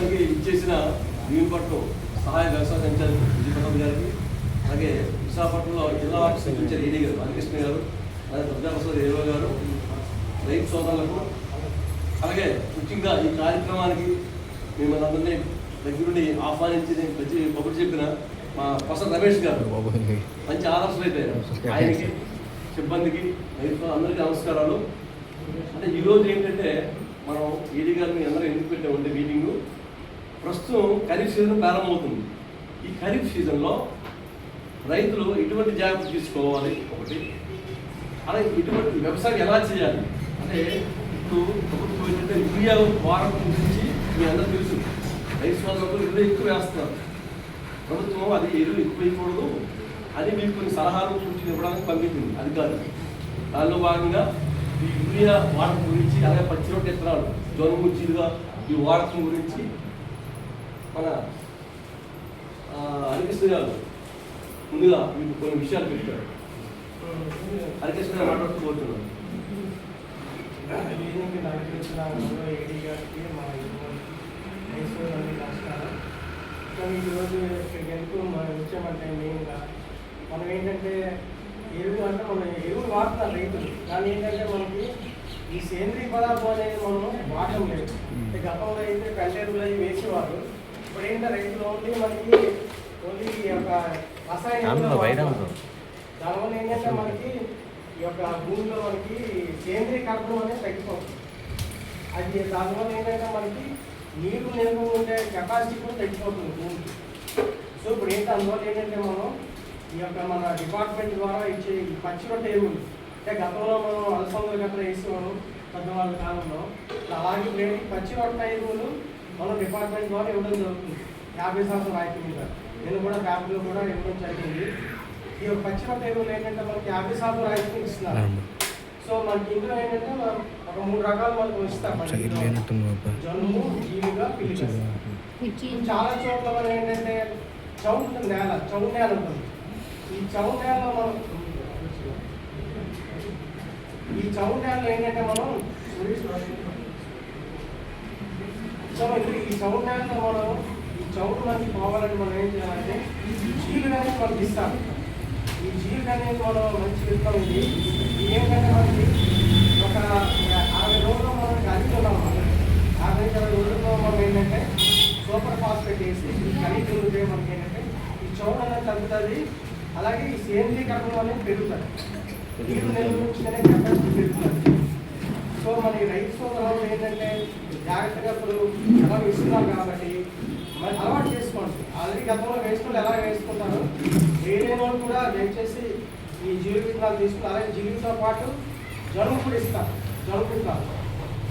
కార్యక్రమానికి ఇచ్చేసిన భీమపట్నం సహాయ వ్యవసాయ సంచాలకులు విజయపట్నం గారికి, అలాగే విశాఖపట్నంలో జిల్లా సెక్రటరీ ఏడీ గారు బాలకృష్ణ గారు, అలాగే దుర్గాప్రసాద్ ఏవో గారు, రైతు సోదరులకు, అలాగే ముఖ్యంగా ఈ కార్యక్రమానికి మిమ్మల్ని అందరినీ దగ్గరుండి ఆహ్వానించి కబుర్లు చెప్పిన మా ప్రసాద్ రమేష్ గారు మంచి ఆదర్శం అయిపోయారు. ఆయనకి, సిబ్బందికి, రైతు అందరికీ నమస్కారాలు. అంటే ఈరోజు ఏంటంటే మనం ఏడీ గారిని అందరూ ఎందుకు పెట్టామంటే మీటింగు, ప్రస్తుతం ఖరీఫ్ సీజన్ ప్రారంభమవుతుంది. ఈ ఖరీఫ్ సీజన్లో రైతులు ఎటువంటి జాగ్రత్తలు తీసుకోవాలి ఒకటి, అలాగే ఇటువంటి వ్యవసాయం ఎలా చేయాలి అంటే ఇప్పుడు ప్రభుత్వం ఏంటంటే యూరియా వారం గురించి మీ అందరూ తెలుసు, రైతు సోదరులు ఎరువు ఎక్కువ వేస్తున్నారు. ప్రభుత్వం అది ఎరువు ఎక్కువ వేయకూడదు అని మీకు కొన్ని సలహాలు సూచనలు ఇవ్వడానికి పంపించింది అధికారులు. దానిలో భాగంగా ఈ యూరియా వాడకం గురించి, అలాగే పచ్చి రొట్టె విత్తనాలు జొన్నము జీలుగా ఈ వాడకం గురించి మన హరికృష్ణ గారు ముందుగా మీకు కొన్ని విషయాలు పెట్టారు. హరికృష్ణ గారు మాట్లాడుతూ పోతున్నాను. ఈరోజు ఇక్కడికి వెళ్తూ మనం వచ్చామంటే మెయిన్గా మనం ఏంటంటే ఎరువు అంటే మనం ఎరువులు వాడుతున్నారు రైతులు, కానీ ఏంటంటే మనకి ఈ సేంద్రీయ పదార్థం అనేది మనం వాడటం లేదు. గతంలో అయితే కంటైనర్లు అవి వేసేవారు, ఇప్పుడు ఏంటంటే రైతులు ఓన్లీ ఈ యొక్క రసాయన దానివల్ల ఏంటంటే మనకి ఈ యొక్క భూమిలో మనకి సేంద్రీయ కర్బనం అనేది తగ్గిపోతుంది. అది దానివల్ల ఏంటంటే మనకి నీరు నిల్వ ఉండే కెపాసిటీ కూడా తగ్గిపోతుంది భూమికి. సో ఇప్పుడు అందువల్ల ఏంటంటే మనం ఈ యొక్క మన డిపార్ట్మెంట్ ద్వారా ఇచ్చే ఈ పచ్చి రొట్టె ఎరువులు, అంటే గతంలో మనం అలసందలు గట్రా వేసేవాళ్ళం పెద్దవాళ్ళ కాలంలో, అలాగే ఇప్పుడు పచ్చి రొట్టె ఎరువులు మనం డిపార్ట్మెంట్ ద్వారా ఇవ్వడం జరుగుతుంది 50% రాయితీ మీద. నేను కూడా ఫ్యామిలీలో కూడా ఇవ్వడం జరిగింది. ఈ యొక్క పచ్చి రొట్టె ఎరువులు ఏంటంటే మనకి 50% రాయితీ ఇస్తున్నారు. సో మనకి ఇందులో ఏంటంటే ఒక 3 రకాలు మనకు ఇస్తాం, జొన్ను, జీలుగా, పిల్లి. చాలా చోట్ల మనం ఏంటంటే చౌడు నేల ఉంటుంది. ఈ చౌడు నేలలో ఏంటంటే మనం ఈ చౌడు మనకి పోవాలని మనం ఏం చేయాలంటే జీలుగా అనేది మనకి ఇస్తాం. ఈ జీలుగా అనేది మనం మంచి విత్తనం ఉంది. ఏంటంటే మనకి ఒక 60 రోజుల్లో మనం కలిగిస్తున్నాం. 60 రోజుల్లో మనం ఏంటంటే సూపర్ ఫాస్ఫేట్ వేసి కలిగి ఉంటే మనకి ఏంటంటే ఈ చౌడు అనేది తగ్గుతుంది. అలాగే ఈ సేంద్రీయ కర్బనం అనేది పెరుగుతుంది, నీరు నిల్వనే కెపాసిటీ పెరుగుతుంది. సో మన ఈ రైతు సోదరులు ఏంటంటే జాగ్రత్తగా ఇప్పుడు ఎలా ఇస్తున్నారు కాబట్టి మరి అలవాటు చేసుకోండి. ఆల్రెడీ గతంలో వేసుకుని ఎలా వేసుకుంటారు వేరే వాళ్ళు కూడా దయచేసి ఈ జీలుగు విత్తనాలు తీసుకుని, అలాగే జీలుగుతో పాటు జనుము కూడా ఇస్తారు. జనుము విత్తనాలు,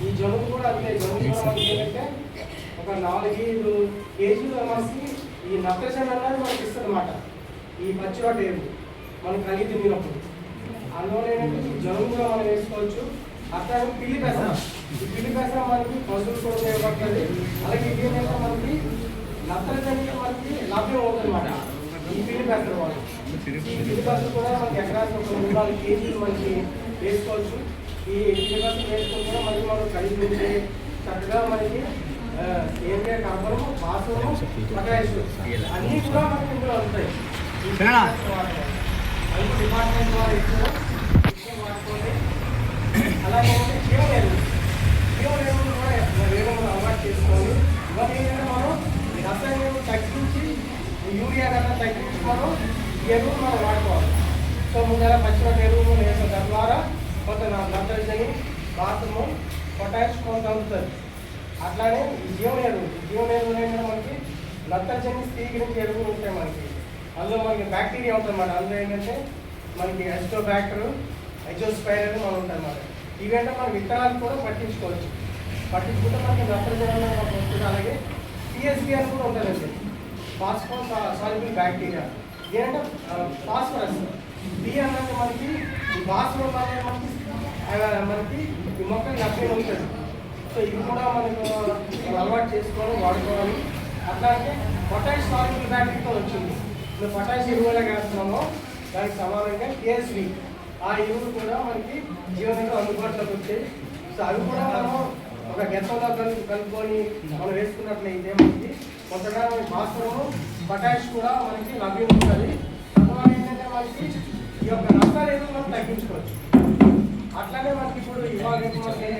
ఈ జనుము కూడా అంతే. జనుము కూడా మనకి ఏంటంటే ఒక 4-5 కేజీలు మనకి ఈ నత్రజని అన్నది మనకి ఇస్తుంది అన్నమాట. ఈ పచ్చి రొట్టె ఎరువు మనం కలిగి తిన్నప్పుడు అందువల్ల ఏంటంటే ఈ జనుము కూడా మనం వేసుకోవచ్చు. అట్లాగే పిల్లి పెసర, ఈ పిల్లి పెసర మనకి పశువులు కూడా ఉపయోగపడుతుంది. అలాగే ఇది ఏంటంటే మనకి నత్రజని మనకి లభ్యం అవుతుంది అన్నమాట. ఈ పిల్లి పెసర వాళ్ళు ఈ పిల్లి పెసర కూడా మనకి ఎకరానికి ఒక 3-4 కేజీలు మనకి వేసుకోవచ్చు. ఈ పిల్లి పెసర వేసుకొని కూడా మనకి మనం కలిగి ఉంటే చక్కగా మనకి ఏంటంటే కర్బనం, భాస్వరం, పొటాషియం అన్నీ కూడా మనకి ఇందులో ఉంటాయి. అన్ని డిపార్ట్మెంట్ ద్వారా ఎక్కువ వాడుకోండి. అలాగే జీవన ఎరువులు కూడా వేగంగా అలవాటు చేసుకోవాలి. ఇవన్నీ ఏంటంటే మనం ఈ రసాయన ఎరువులు తగ్గించి యూరియా కన్నా తగ్గించి మనం ఈ ఎరువులు మనం వాడుకోవాలి. సో ముందర పచ్చి రొట్టె ఎరువులు వేసిన తద్వారా కొంత నత్రజని, భాస్వరము, పొటాష్ కొంత అందుతుంది. అట్లానే ఈ జీవన ఎరువులు ఏంటంటే మనకి నత్రజని స్థిరీకరించే ఎరువులు ఉంటాయి మనకి. అందులో మనకి బ్యాక్టీరియా ఉంటుంది అన్నమాట. అందులో ఏంటంటే మనకి అజిటోబ్యాక్టర్, అజోస్పైరల్ మనం ఉంటుంది అన్నమాట. ఇవేంటే మన విత్తనాలు కూడా పట్టించుకోవచ్చు. పట్టించుకుంటే మనకి నత్రజని వస్తుంది. అలాగే పిఎస్బి అని కూడా ఉంటుందండి, ఫాస్ఫరస్ సాల్యుబుల్ బ్యాక్టీరియా. ఏంటంటే ఫాస్ఫరస్, బి అన్నది మనకి ఈ భాస్వరం అనేది మనకి ఈ మొక్కలు లభ్యం ఉంటుంది. సో ఇవి కూడా మనకు అలవాటు చేసుకొని వాడుకోవాలి. అట్లాగే పొటాష్ సాల్యుబుల్ బ్యాక్టీరియాతో వచ్చింది. ఇప్పుడు పొటాష్ ఎరువులా వేస్తున్నామో దానికి సమానంగా కేఎస్వి ఆ ఎరువులు కూడా మనకి జీవనంలో అందుబాటులోకి వచ్చాయి. సో అవి కూడా మనం ఒక గెత్తలో కలుపుకొని మనం వేసుకున్నట్లయితే మనకి కొంతగా భాస్వరము పొటాష్ కూడా మనకి లభ్యం ఉంటుంది. తద్వారా ఏంటంటే మనకి ఈ యొక్క నష్టాలు ఏదో మనం తగ్గించుకోవచ్చు. అట్లానే మనకి ఇప్పుడు ఇవాళ మనకి